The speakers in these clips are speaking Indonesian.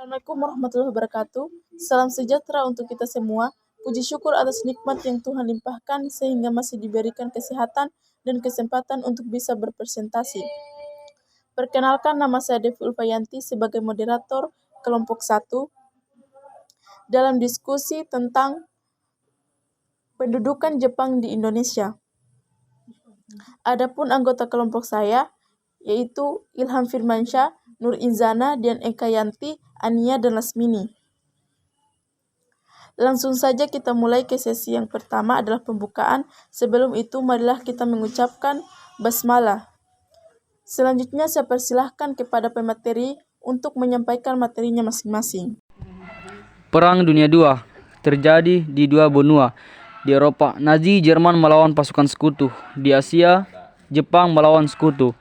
Assalamualaikum warahmatullahi wabarakatuh. Salam sejahtera untuk kita semua. Puji syukur atas nikmat yang Tuhan limpahkan sehingga masih diberikan kesehatan dan kesempatan untuk bisa berpresentasi. Perkenalkan, nama saya Devi Ulfayanti sebagai moderator kelompok 1 dalam diskusi tentang pendudukan Jepang di Indonesia. Adapun anggota kelompok saya yaitu Ilham Firmansyah, Nur Inzana, Dian Eka Yanti, Ania, dan Lasmini. Langsung saja kita mulai ke sesi yang pertama adalah pembukaan. Sebelum itu marilah kita mengucapkan basmalah. Selanjutnya saya persilahkan kepada pemateri untuk menyampaikan materinya masing-masing. Perang Dunia II terjadi di dua benua. Di Eropa, Nazi Jerman melawan pasukan sekutu. Di Asia, Jepang melawan sekutu.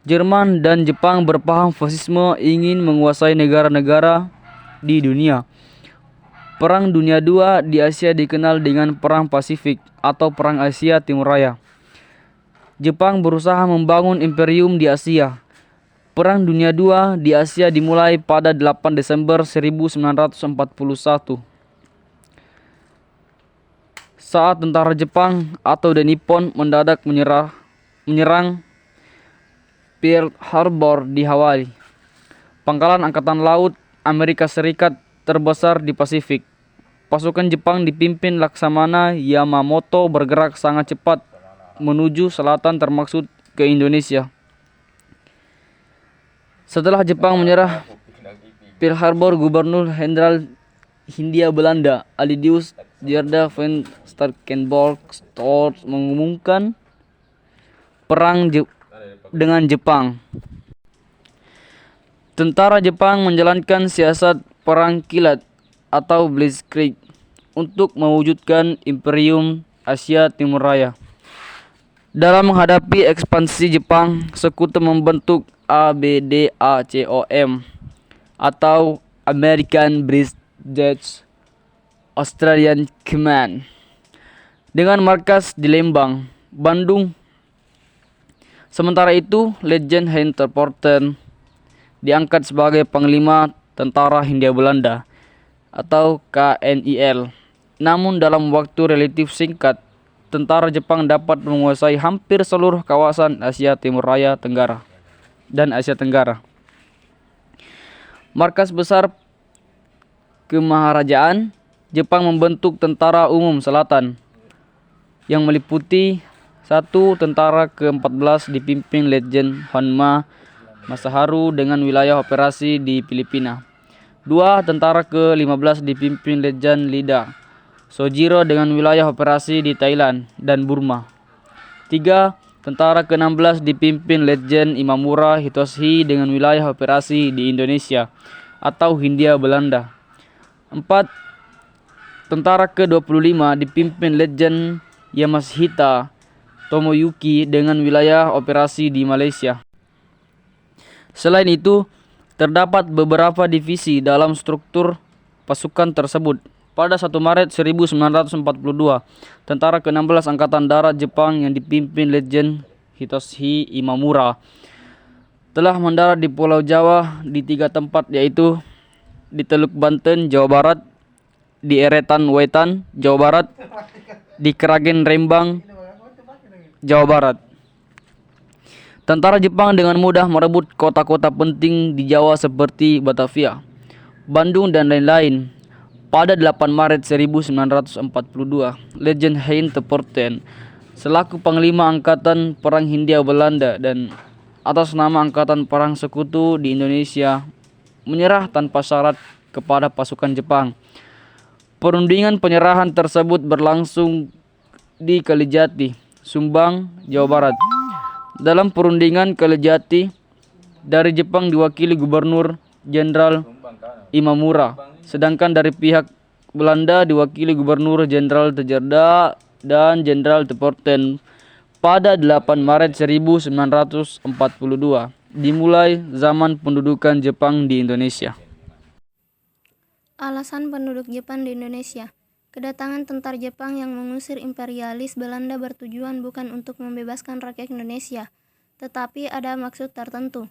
Jerman dan Jepang berpaham fasisme ingin menguasai negara-negara di dunia. Perang Dunia II di Asia dikenal dengan Perang Pasifik atau Perang Asia Timur Raya. Jepang berusaha membangun imperium di Asia. Perang Dunia II di Asia dimulai pada 8 Desember 1941. Saat tentara Jepang atau The Nippon mendadak menyerang Pearl Harbor di Hawaii, pangkalan angkatan laut Amerika Serikat terbesar di Pasifik. Pasukan Jepang dipimpin Laksamana Yamamoto bergerak sangat cepat menuju selatan termasuk ke Indonesia. Setelah Jepang menyerah Pearl Harbor, Gubernur Jenderal Hindia Belanda Alidius Gerda van Starkenborg Storrs mengumumkan perang dengan Jepang. Tentara Jepang menjalankan siasat perang kilat atau Blitzkrieg untuk mewujudkan Imperium Asia Timur Raya. Dalam menghadapi ekspansi Jepang, sekutu membentuk ABDACOM atau American British Australian Command dengan markas di Lembang, Bandung. Sementara itu, Letjen Hein ter Porten diangkat sebagai Panglima Tentara Hindia Belanda atau KNIL. Namun dalam waktu relatif singkat, tentara Jepang dapat menguasai hampir seluruh kawasan Asia Timur Raya Tenggara dan Asia Tenggara. Markas besar Kemaharajaan Jepang membentuk Tentara Umum Selatan yang meliputi 1. Tentara ke-14 dipimpin Letjen Honma Masaharu dengan wilayah operasi di Filipina. 2. Tentara ke-15 dipimpin Letjen Lida Sojiro dengan wilayah operasi di Thailand dan Burma. 3. Tentara ke-16 dipimpin Letjen Imamura Hitoshi dengan wilayah operasi di Indonesia atau Hindia Belanda. 4. Tentara ke-25 dipimpin Letjen Yamashita Tomoyuki dengan wilayah operasi di Malaysia. Selain itu, terdapat beberapa divisi dalam struktur pasukan tersebut. Pada 1 Maret 1942, Tentara ke-16 Angkatan Darat Jepang yang dipimpin Letjen Hitoshi Imamura telah mendarat di Pulau Jawa di 3 tempat, yaitu di Teluk Banten, Jawa Barat, di Eretan Wetan, Jawa Barat, di Kragen Rembang, Jawa Barat. Tentara Jepang dengan mudah merebut kota-kota penting di Jawa seperti Batavia, Bandung, dan lain-lain. Pada 8 Maret 1942, Letjen Hein ter Porten selaku Panglima Angkatan Perang Hindia Belanda dan atas nama Angkatan Perang Sekutu di Indonesia menyerah tanpa syarat kepada pasukan Jepang. Perundingan penyerahan tersebut berlangsung di Kalijati, Sumbang, Jawa Barat. Dalam perundingan Kalijati, dari Jepang diwakili Gubernur Jenderal Imamura, sedangkan dari pihak Belanda diwakili Gubernur Jenderal Tejerda dan Jenderal ter Porten. Pada 8 Maret 1942, dimulai zaman pendudukan Jepang di Indonesia. Alasan penduduk Jepang di Indonesia. Kedatangan tentara Jepang yang mengusir imperialis Belanda bertujuan bukan untuk membebaskan rakyat Indonesia, tetapi ada maksud tertentu.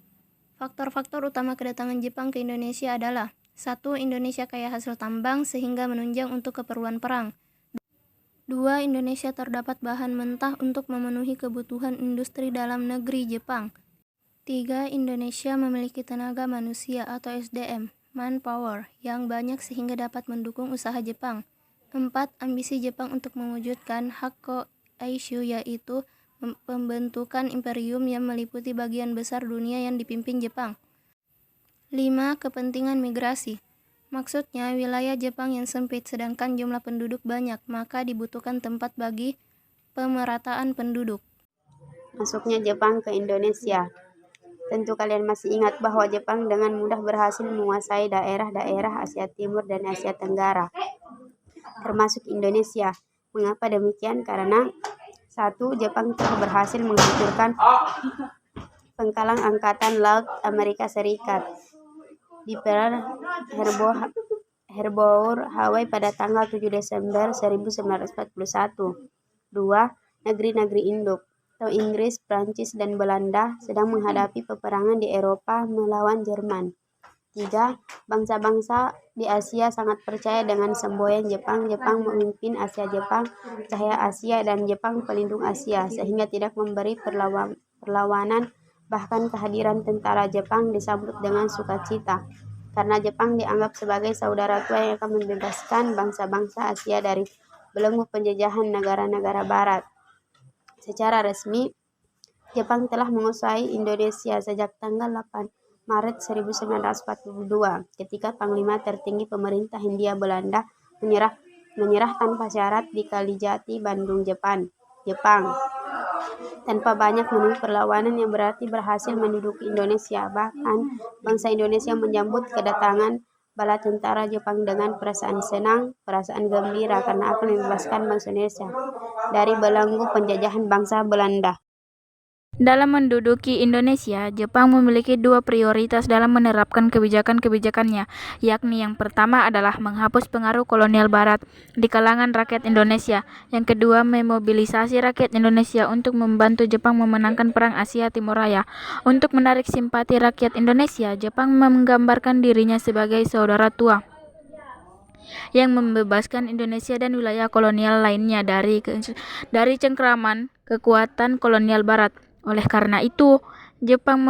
Faktor-faktor utama kedatangan Jepang ke Indonesia adalah 1. Indonesia kaya hasil tambang sehingga menunjang untuk keperluan perang. 2. Indonesia terdapat bahan mentah untuk memenuhi kebutuhan industri dalam negeri Jepang. 3. Indonesia memiliki tenaga manusia atau SDM, manpower, yang banyak sehingga dapat mendukung usaha Jepang. 4. Ambisi Jepang untuk mewujudkan Hakko Aishu, yaitu pembentukan imperium yang meliputi bagian besar dunia yang dipimpin Jepang. 5. Kepentingan migrasi. Maksudnya, wilayah Jepang yang sempit sedangkan jumlah penduduk banyak, maka dibutuhkan tempat bagi pemerataan penduduk. Masuknya Jepang ke Indonesia. Tentu kalian masih ingat bahwa Jepang dengan mudah berhasil menguasai daerah-daerah Asia Timur dan Asia Tenggara, termasuk Indonesia. Mengapa demikian? Karena 1. Jepang telah berhasil menghancurkan pangkalan Angkatan Laut Amerika Serikat di Pearl Harbor, Hawaii pada tanggal 7 Desember 1941. 2. Negeri-negeri induk atau Inggris, Prancis, dan Belanda sedang menghadapi peperangan di Eropa melawan Jerman. 3. Bangsa-bangsa di Asia sangat percaya dengan semboyan Jepang. Jepang memimpin Asia, Jepang cahaya Asia, dan Jepang pelindung Asia, sehingga tidak memberi perlawanan. Bahkan kehadiran tentara Jepang disambut dengan sukacita, karena Jepang dianggap sebagai saudara tua yang akan membebaskan bangsa-bangsa Asia dari belenggu penjajahan negara-negara Barat. Secara resmi, Jepang telah menguasai Indonesia sejak tanggal 8 Maret 1942 ketika Panglima tertinggi pemerintah Hindia Belanda menyerah tanpa syarat di Kalijati, Bandung, Jepang. Tanpa banyak menemui perlawanan yang berarti berhasil menduduki Indonesia. Bahkan bangsa Indonesia menyambut kedatangan bala tentara Jepang dengan perasaan senang, perasaan gembira karena akan membebaskan bangsa Indonesia dari belenggu penjajahan bangsa Belanda. Dalam menduduki Indonesia, Jepang memiliki 2 prioritas dalam menerapkan kebijakan-kebijakannya, yakni yang pertama adalah menghapus pengaruh kolonial Barat di kalangan rakyat Indonesia. Yang kedua, memobilisasi rakyat Indonesia untuk membantu Jepang memenangkan Perang Asia Timur Raya. Untuk menarik simpati rakyat Indonesia, Jepang menggambarkan dirinya sebagai saudara tua yang membebaskan Indonesia dan wilayah kolonial lainnya dari cengkraman kekuatan kolonial Barat. Oleh karena itu, Jepang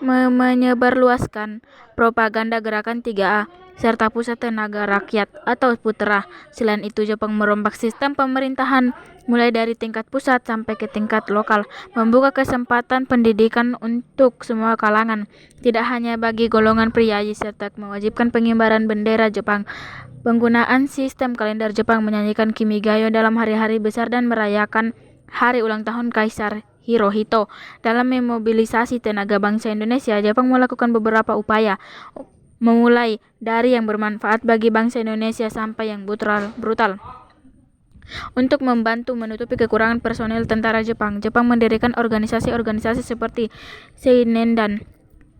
menyebarluaskan propaganda gerakan 3A serta pusat tenaga rakyat atau PUTRA. Selain itu, Jepang merombak sistem pemerintahan mulai dari tingkat pusat sampai ke tingkat lokal, membuka kesempatan pendidikan untuk semua kalangan, tidak hanya bagi golongan priayi, serta mewajibkan pengibaran bendera Jepang. Penggunaan sistem kalender Jepang menyanyikan Kimigayo dalam hari-hari besar dan merayakan hari ulang tahun Kaisar Hirohito. Dalam memobilisasi tenaga bangsa Indonesia, Jepang melakukan beberapa upaya, memulai dari yang bermanfaat bagi bangsa Indonesia sampai yang brutal. Untuk membantu menutupi kekurangan personil tentara Jepang, Jepang mendirikan organisasi-organisasi seperti Seinendan,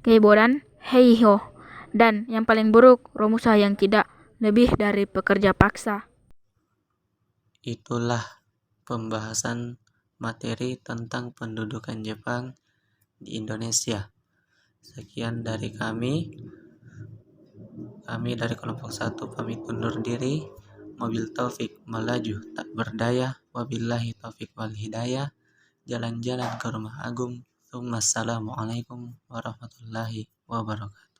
Keibodan, Heiho, dan yang paling buruk, Romusa yang tidak lebih dari pekerja paksa. Itulah pembahasan materi tentang pendudukan Jepang di Indonesia. Sekian dari kami dari kelompok 1 pamit undur diri. Mobil taufik melaju tak berdaya. Wabillahi taufik wal hidayah. Jalan-jalan ke rumah agung. Assalamualaikum warahmatullahi wabarakatuh.